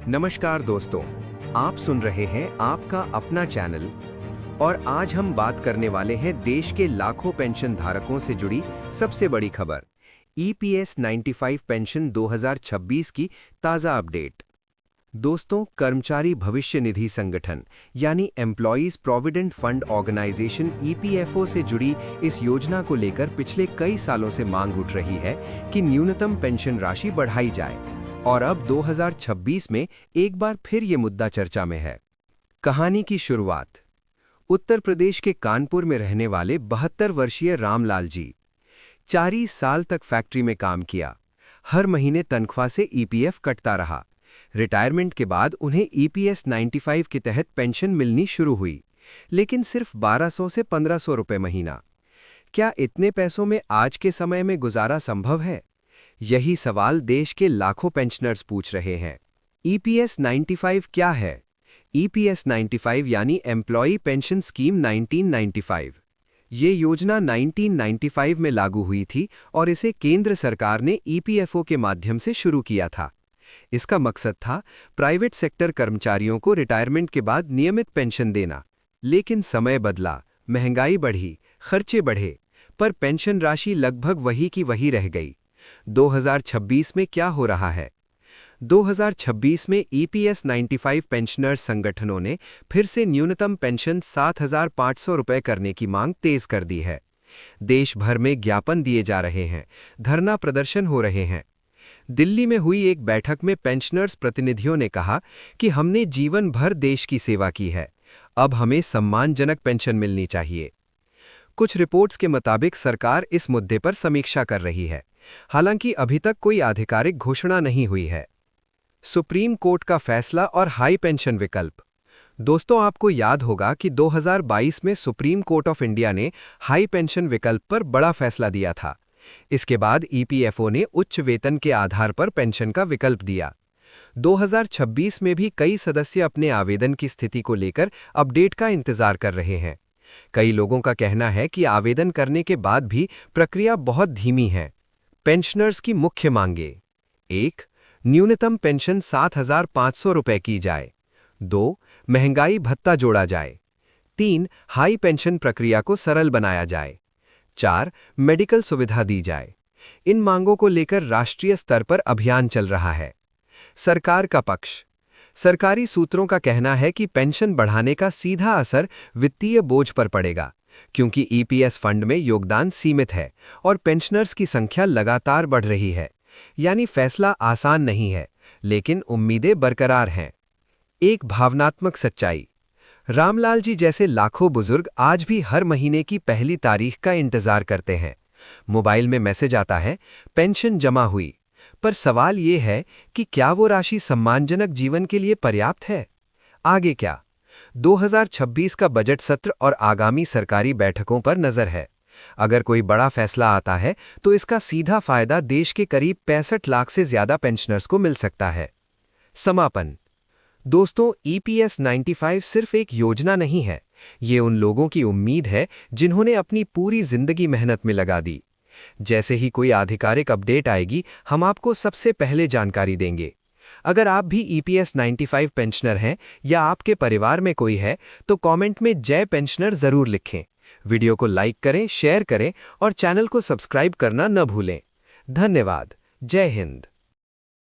नमस्कार दोस्तों, आप सुन रहे हैं आपका अपना चैनल और आज हम बात करने वाले हैं देश के लाखों पेंशन धारकों से जुड़ी सबसे बड़ी खबर ईपीएस 95 पेंशन 2026 की ताज़ा अपडेट। दोस्तों, कर्मचारी भविष्य निधि संगठन यानी employees provident fund organisation EPFO से जुड़ी इस योजना को लेकर पिछले कई सालों से मांग उठ रही है कि न्यूनतम पेंशन राशि बढ़ाई जाए और अब 2026 में एक बार फिर ये मुद्दा चर्चा में है। कहानी की शुरुआत उत्तर प्रदेश के कानपुर में रहने वाले 72 वर्षीय रामलाल जी 40 साल तक फैक्ट्री में काम किया। हर महीने तनख्वाह से ईपीएफ कटता रहा। रिटायरमेंट के बाद उन्हें ईपीएस 95 के तहत पेंशन मिलनी शुरू हुई, लेकिन सिर्फ 1200 से 1500 रुपए महीना। क्या इतने पैसों में आज के समय में गुजारा संभव है? यही सवाल देश के लाखों पेंशनर्स पूछ रहे हैं। ईपीएस 95 क्या है? ईपीएस 95 यानी एम्प्लॉई पेंशन स्कीम 1995। ये योजना 1995 में लागू हुई थी और इसे केंद्र सरकार ने ईपीएफओ के माध्यम से शुरू किया था। इसका मकसद था प्राइवेट सेक्टर कर्मचारियों को रिटायरमेंट के बाद नियमित पेंशन देना। लेकिन समय बदला, महंगाई बढ़ी, खर्चे बढ़े, पर पेंशन राशि लगभग वही की वही रह गई। 2026 में क्या हो रहा है? 2026 में ईपीएस 95 पेंशनर्स संगठनों ने फिर से न्यूनतम पेंशन 7,500 रुपये करने की मांग तेज कर दी है। देश भर में ज्ञापन दिए जा रहे हैं, धरना प्रदर्शन हो रहे हैं। दिल्ली में हुई एक बैठक में पेंशनर्स प्रतिनिधियों ने कहा कि हमने जीवन भर देश की सेवा की है, अब हमें सम्मानजनक पेंशन मिलनी चाहिए। कुछ रिपोर्ट्स के मुताबिक सरकार इस मुद्दे पर समीक्षा कर रही है, हालांकि अभी तक कोई आधिकारिक घोषणा नहीं हुई है। सुप्रीम कोर्ट का फैसला और हाई पेंशन विकल्प। दोस्तों, आपको याद होगा कि 2022 में सुप्रीम कोर्ट ऑफ इंडिया ने हाई पेंशन विकल्प पर बड़ा फैसला दिया था। इसके बाद ईपीएफओ ने उच्च वेतन के आधार पर पेंशन का विकल्प दिया। 2026 में भी कई सदस्य अपने आवेदन की स्थिति को लेकर अपडेट का इंतजार कर रहे हैं। कई लोगों का कहना है कि आवेदन करने के बाद भी प्रक्रिया बहुत धीमी है। पेंशनर्स की मुख्य मांगें: 1. न्यूनतम पेंशन 7,500 रुपये की जाए। 2. महंगाई भत्ता जोड़ा जाए। 3. हाई पेंशन प्रक्रिया को सरल बनाया जाए। 4. मेडिकल सुविधा दी जाए। इन मांगों को लेकर राष्ट्रीय स्तर पर अभियान चल रहा है। सरकार का पक्ष। सरकारी सूत्रों का कहना है कि पेंशन बढ़ाने का सीधा असर वित्तीय बोझ पर पड़ेगा, क्योंकि ईपीएस फंड में योगदान सीमित है और पेंशनर्स की संख्या लगातार बढ़ रही है। यानी फैसला आसान नहीं है, लेकिन उम्मीदें बरकरार हैं। एक भावनात्मक सच्चाई। रामलाल जी जैसे लाखों बुजुर्ग आज भी हर महीने की पहली तारीख का इंतजार करते हैं। मोबाइल में मैसेज आता है, पेंशन जमा हुई। पर सवाल ये है कि क्या वो राशि सम्मानजनक जीवन के लिए पर्याप्त है? आगे क्या? 2026 का बजट सत्र और आगामी सरकारी बैठकों पर नजर है। अगर कोई बड़ा फैसला आता है तो इसका सीधा फायदा देश के करीब 65 लाख से ज्यादा पेंशनर्स को मिल सकता है। समापन। दोस्तों, ईपीएस 95 सिर्फ एक योजना नहीं है, ये उन लोगों की उम्मीद है जिन्होंने अपनी पूरी जिंदगी मेहनत में लगा दी। जैसे ही कोई आधिकारिक अपडेट आएगी, हम आपको सबसे पहले जानकारी देंगे। अगर आप भी ईपीएस 95 पेंशनर हैं या आपके परिवार में कोई है, तो कमेंट में जय पेंशनर जरूर लिखें। वीडियो को लाइक करें, शेयर करें और चैनल को सब्सक्राइब करना न भूलें। धन्यवाद। जय हिंद।